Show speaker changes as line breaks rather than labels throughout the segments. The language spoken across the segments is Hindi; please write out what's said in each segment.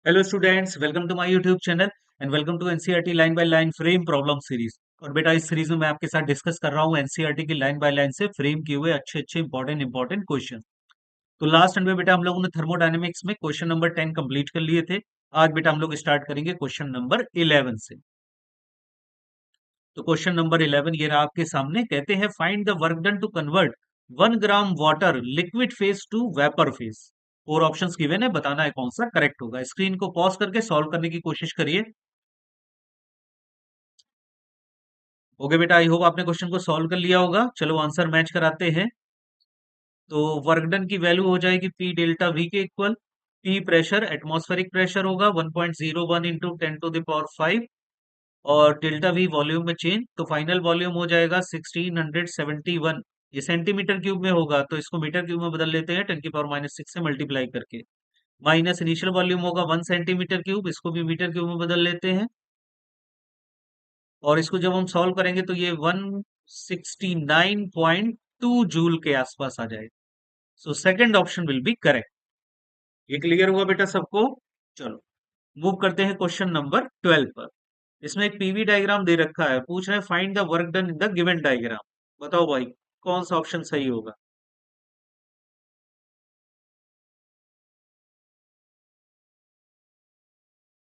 Hello students, welcome to my YouTube channel and welcome to NCERT line by line frame problem series. और बेटा, इस सीरीज में मैं आपके साथ डिस्कस कर रहा हूँ एनसीईआरटी की लाइन बाय लाइन से फ्रेम किए हुए अच्छे अच्छे इंपॉर्टेंट क्वेश्चन। तो लास्ट एंड में बेटा हम लोगों ने थर्मोडायनेमिक्स में क्वेश्चन नंबर 10 कंप्लीट कर लिए थे। आज बेटा हम लोग स्टार्ट करेंगे क्वेश्चन नंबर 11 से। तो क्वेश्चन नंबर 11 ये रहा आपके सामने। कहते हैं find the work done to convert 1 gram water liquid phase to vapour phase. और ऑप्शंस गिवन है, बताना है कौन सा करेक्ट होगा। स्क्रीन को पॉज करके सॉल्व करने की कोशिश करिए। ओके बेटा, आई होप आपने क्वेश्चन को सॉल्व कर लिया होगा। चलो आंसर मैच कराते हैं। तो वर्क डन की वैल्यू हो जाएगी पी डेल्टा वी के equal. P pressure, atmospheric pressure होगा 1.01 इंटू 10⁵ और डेल्टा वी वॉल्यूम में चेंज, तो फाइनल वॉल्यूम हो जाएगा 1671। ये सेंटीमीटर क्यूब में होगा तो इसको मीटर क्यूब में बदल लेते हैं 10⁻⁶ से मल्टीप्लाई करके। माइनस इनिशियल वॉल्यूम होगा 1 सेंटीमीटर क्यूब, इसको भी मीटर क्यूब में बदल लेते हैं। और इसको जब हम सॉल्व करेंगे तो ये 169.2 जूल के आसपास आ जाएगा। So second option will be correct. ये क्लियर हुआ बेटा सबको? चलो मूव करते हैं क्वेश्चन नंबर 12 पर। इसमें एक पीवी डायग्राम दे रखा है, पूछ रहे हैं find the work done in the given diagram. बताओ भाई, कौन सा ऑप्शन सही होगा?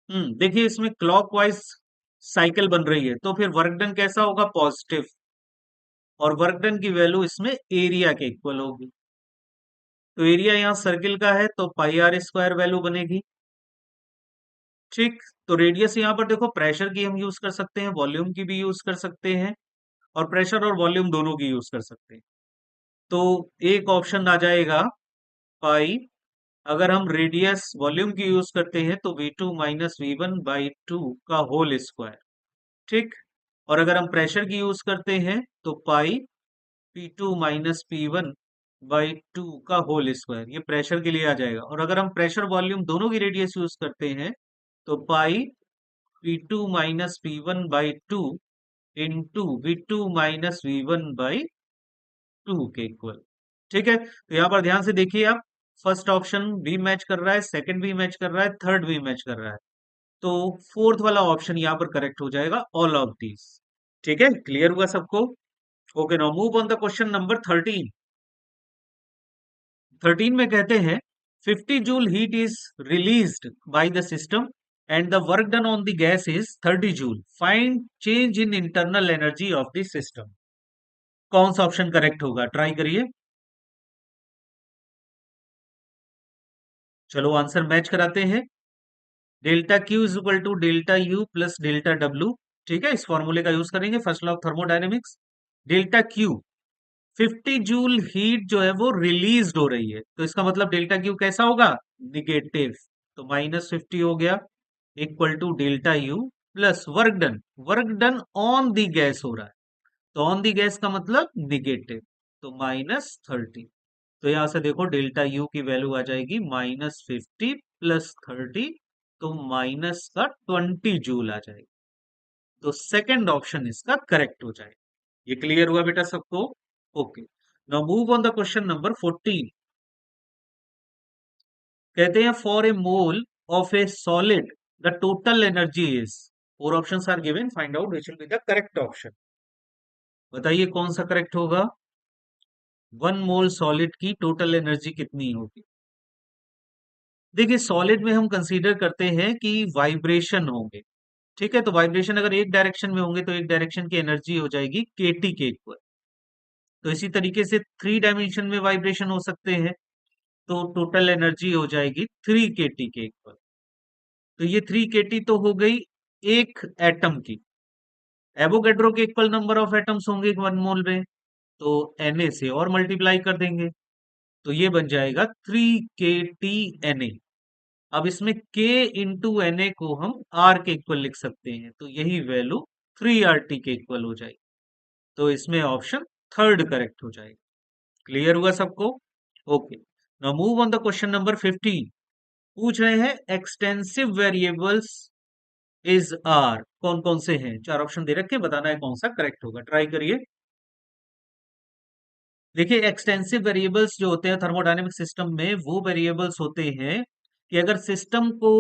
देखिए इसमें क्लॉकवाइज साइकिल बन रही है, तो फिर वर्क डन कैसा होगा? पॉजिटिव। और वर्क डन की वैल्यू इसमें एरिया के इक्वल होगी। तो एरिया यहाँ सर्किल का है तो पाई आर स्क्वायर वैल्यू बनेगी। ठीक। तो रेडियस यहाँ पर देखो, प्रेशर की हम यूज कर सकते हैं, वॉल्यूम की भी यूज कर सकते हैं, और प्रेशर और वॉल्यूम दोनों की यूज कर सकते हैं। तो एक ऑप्शन आ जाएगा पाई। अगर हम रेडियस वॉल्यूम की यूज करते हैं तो V2 - V1/2 का होल स्क्वायर। ठीक। और अगर हम प्रेशर की यूज करते हैं तो पाई P2 - P1/2 का होल स्क्वायर। ये प्रेशर के लिए आ जाएगा। और अगर हम प्रेशर वॉल्यूम दोनों की रेडियस यूज करते हैं तो पाई P2 - P1/2 into V2 - V1/2 के इक्वल। ठीक है, तो यहां पर ध्यान से देखिए आप। फर्स्ट ऑप्शन भी मैच कर रहा है, सेकंड भी मैच कर रहा है, थर्ड भी मैच कर रहा है। तो फोर्थ वाला ऑप्शन यहां पर करेक्ट हो जाएगा, ऑल ऑफ दीज। ठीक है, क्लियर हुआ सबको? Okay, now move on the question number 13। 13 में कहते हैं 50 joule heat is released by the system and the work done on the gas is 30 joule. Find change in internal energy of the system. कौन सा ऑप्शन करेक्ट होगा? ट्राई करिए। चलो आंसर मैच कराते हैं। Delta Q is equal to delta U plus delta W. ठीक है, इस फॉर्मूले का यूज करेंगे, first law of thermodynamics. Delta Q, 50 joule heat जो है वो रिलीज हो रही है, तो इसका मतलब डेल्टा क्यू कैसा होगा? निगेटिव। तो -50 हो गया, equal to delta U plus work done. Work done on the gas हो रहा है, तो ऑन दी गैस का मतलब निगेटिव, तो -30। तो यहां से देखो डेल्टा यू की वैल्यू आ जाएगी -50 प्लस 30, तो माइनस का 20 जूल आ जाएगी। तो सेकंड ऑप्शन इसका करेक्ट हो जाएगा। ये क्लियर हुआ बेटा सबको? Okay, now move on the question number 14। कहते हैं for a mole of a solid the total energy is. Four options are given, find out which will be the correct option. बताइए कौन सा करेक्ट होगा? 1 मोल सॉलिड की टोटल एनर्जी कितनी होगी? देखिए सॉलिड में हम कंसीडर करते हैं कि वाइब्रेशन होंगे। ठीक है, तो वाइब्रेशन अगर एक डायरेक्शन में होंगे तो एक डायरेक्शन की एनर्जी हो जाएगी kT के इक्वल। तो इसी तरीके से 3 डायमेंशन में वाइब्रेशन हो सकते हैं, तो टोटल एनर्जी हो जाएगी 3 kT के इक्वल। तो ये 3 kT तो हो गई एक एटम की। एवोगैड्रो के इक्वल नंबर ऑफ एटम्स होंगे 1 मोल में, तो Na से और मल्टीप्लाई कर देंगे, तो ये बन जाएगा 3 kT Na। अब इसमें K इंटू Na को हम R के इक्वल लिख सकते हैं, तो यही वैल्यू 3RT के इक्वल हो जाएगी। तो इसमें ऑप्शन थर्ड करेक्ट हो जाएगा। क्लियर हुआ सबको? Okay, now move on the question number 15। पूछ रहे हैं एक्सटेंसिव वेरिएबल्स इज आर। कौन कौन से हैं? चार ऑप्शन दे रखे हैं, बताना है कौन सा करेक्ट होगा। ट्राई करिए। देखिए एक्सटेंसिव वेरिएबल्स जो होते हैं थर्मोडायनेमिक सिस्टम में, वो वेरिएबल्स होते हैं कि अगर सिस्टम को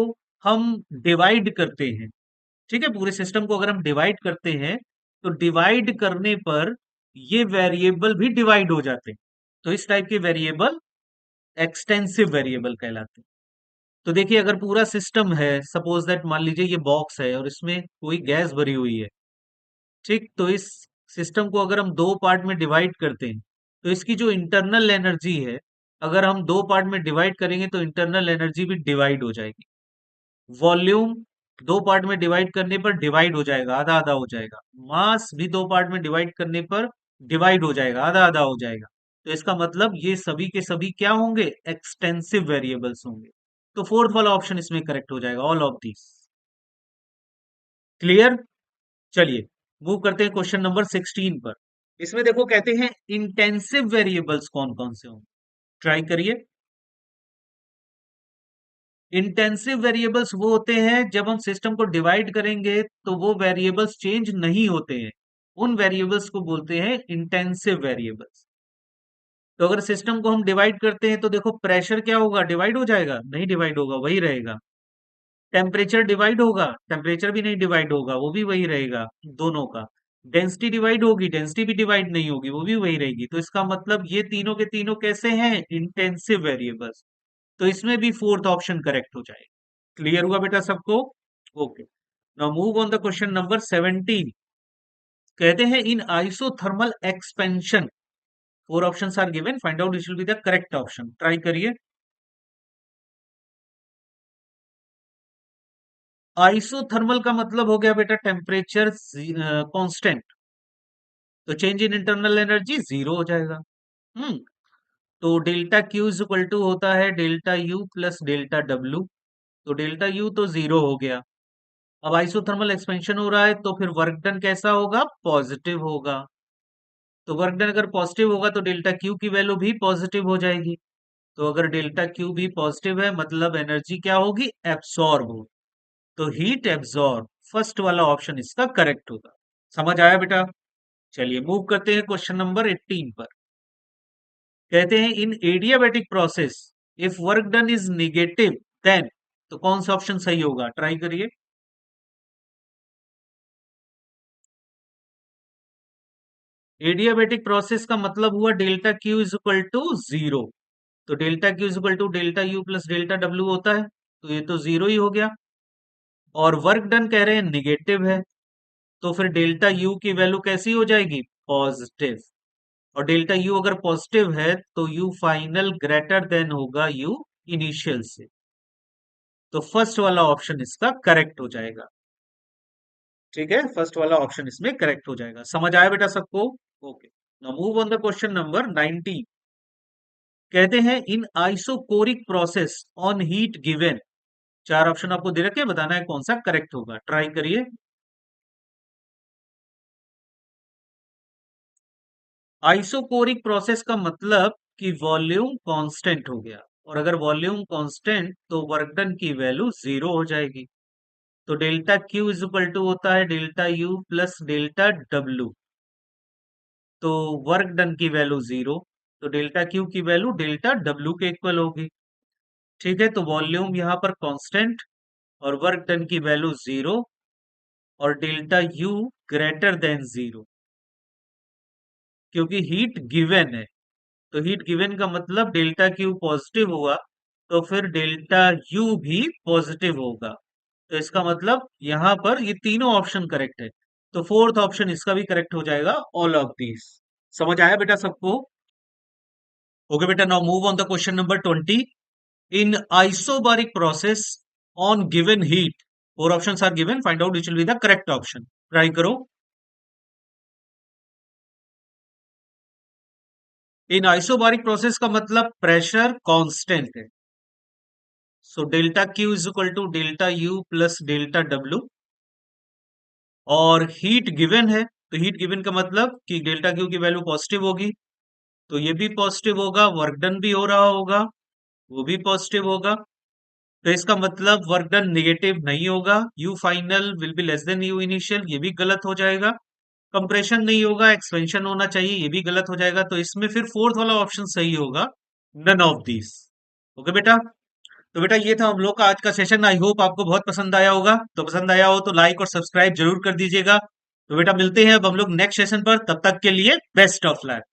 हम डिवाइड करते हैं, ठीक है, पूरे सिस्टम को अगर हम डिवाइड करते हैं तो डिवाइड करने पर ये वेरिएबल भी डिवाइड हो जाते हैं। तो इस टाइप के वेरिएबल एक्सटेंसिव वेरिएबल कहलाते हैं। तो देखिए अगर पूरा सिस्टम है, सपोज दैट मान लीजिए ये बॉक्स है और इसमें कोई गैस भरी हुई है, ठीक, तो इस सिस्टम को अगर हम दो पार्ट में डिवाइड करते हैं तो इसकी जो इंटरनल एनर्जी है, अगर हम दो पार्ट में डिवाइड करेंगे तो इंटरनल एनर्जी भी डिवाइड हो जाएगी। वॉल्यूम दो पार्ट में डिवाइड करने पर डिवाइड हो जाएगा, आधा आधा हो जाएगा। मास भी दो पार्ट में डिवाइड करने पर डिवाइड हो जाएगा, आधा आधा हो जाएगा। तो इसका मतलब ये सभी के सभी क्या होंगे, एक्सटेंसिव वेरिएबल्स होंगे। तो फोर्थ वाला ऑप्शन इसमें करेक्ट हो जाएगा, ऑल ऑफ दिस। क्लियर। चलिए मूव करते हैं क्वेश्चन नंबर 16 पर। इसमें देखो कहते हैं इंटेंसिव वेरिएबल्स कौन कौन से होंगे, ट्राई करिए। इंटेंसिव वेरिएबल्स वो होते हैं जब हम सिस्टम को डिवाइड करेंगे तो वो वेरिएबल्स चेंज नहीं होते हैं, उन वेरिएबल्स को बोलते हैं इंटेंसिव वेरिएबल्स। तो अगर सिस्टम को हम डिवाइड करते हैं तो देखो प्रेशर क्या होगा, डिवाइड हो जाएगा, नहीं डिवाइड होगा, वही रहेगा। टेम्परेचर डिवाइड होगा, टेम्परेचर भी नहीं डिवाइड होगा, वो भी वही रहेगा दोनों का। डेंसिटी डिवाइड होगी, डेंसिटी भी डिवाइड नहीं होगी, वो भी वही रहेगी। तो इसका मतलब ये तीनों के तीनों कैसे हैं, इंटेंसिव वेरिएबल्स। तो इसमें भी फोर्थ ऑप्शन करेक्ट हो जाएगा। क्लियर हुआ बेटा सबको? Okay, now move on the question number 17। कहते हैं in isothermal expansion four options are given, find out which will be the correct option, try करिए। आइसोथर्मल का मतलब हो गया बेटा टेम्परेचर कांस्टेंट, तो change in internal energy zero हो जाएगा। हम्म। तो delta Q is equal to होता है delta U plus delta W. तो डेल्टा यू तो जीरो हो गया। अब आइसोथर्मल एक्सपेंशन हो रहा है तो फिर वर्क डन कैसा होगा, पॉजिटिव होगा। तो वर्क डन अगर पॉजिटिव होगा तो डेल्टा क्यू की वैल्यू भी पॉजिटिव हो जाएगी। तो अगर डेल्टा क्यू भी पॉजिटिव है मतलब एनर्जी क्या होगी, एब्सॉर्ब होगी। तो हीट एब्सॉर्ब, फर्स्ट वाला ऑप्शन इसका करेक्ट होगा। समझ आया बेटा? चलिए मूव करते हैं क्वेश्चन नंबर 18 पर। कहते हैं in adiabatic process if work done is negative then, तो कौन सा ऑप्शन सही होगा, ट्राई करिए। एडियाबैटिक प्रोसेस का मतलब हुआ delta Q is equal to zero. तो delta Q is equal to delta U plus delta W होता है, तो ये तो जीरो ही हो गया। और वर्क डन कह रहे हैं निगेटिव है, तो फिर डेल्टा यू की वैल्यू कैसी हो जाएगी, पॉजिटिव। और डेल्टा यू अगर पॉजिटिव है तो यू फाइनल ग्रेटर देन होगा यू इनिशियल से। तो फर्स्ट वाला ऑप्शन इसका करेक्ट हो जाएगा। ठीक है, फर्स्ट वाला ऑप्शन इसमें करेक्ट हो जाएगा। समझ आया बेटा सबको? Okay, now move on the question number 19। कहते हैं in isochoric process on heat given, चार ऑप्शन आपको दे रखे हैं, बताना है कौन सा करेक्ट होगा, ट्राई करिए। आइसोकोरिक प्रोसेस का मतलब कि वॉल्यूम कांस्टेंट हो गया, और अगर वॉल्यूम कांस्टेंट तो वर्क डन की वैल्यू जीरो हो जाएगी। तो delta Q is equal to होता है delta U plus delta W. तो वर्क डन की वैल्यू जीरो, तो डेल्टा क्यू की वैल्यू डेल्टा डब्ल्यू के इक्वल होगी। ठीक है, तो वॉल्यूम यहाँ पर कांस्टेंट और वर्क डन की वैल्यू जीरो और delta U greater than zero, क्योंकि हीट गिवन है। तो हीट गिवन का मतलब डेल्टा क्यू पॉजिटिव हुआ तो फिर डेल्टा यू भी पॉजिटिव होगा। तो इसका मतलब यहाँ पर ये तीनों ऑप्शन करेक्ट है। तो फोर्थ ऑप्शन इसका भी करेक्ट हो जाएगा, ऑल ऑफ दीज। समझ आया बेटा सबको? ओके बेटा, now move on the question number 20। In isobaric process on given heat, four options are given, find out which will be the correct option, try करो। इन आइसोबारिक प्रोसेस का मतलब प्रेशर कांस्टेंट है। So delta Q is equal to delta U plus delta W. और हीट गिवन है, तो हीट गिवन का मतलब कि डेल्टा क्यू की वैल्यू पॉजिटिव होगी, तो ये भी पॉजिटिव होगा, वर्क डन भी हो रहा होगा, वो भी पॉजिटिव होगा। तो इसका मतलब वर्क डन निगेटिव नहीं होगा, you final will be less than you initial, ये भी गलत हो जाएगा। कंप्रेशन नहीं होगा, एक्सपेंशन होना चाहिए, ये भी गलत हो जाएगा। तो इसमें फिर फोर्थ वाला ऑप्शन सही होगा, नन ऑफ दीज। ओके बेटा, तो बेटा ये था हम लोग का आज का सेशन। आई होप आपको बहुत पसंद आया होगा। तो पसंद आया हो तो लाइक और सब्सक्राइब जरूर कर दीजिएगा। तो बेटा मिलते हैं अब हम लोग नेक्स्ट सेशन पर। तब तक के लिए बेस्ट ऑफ लक।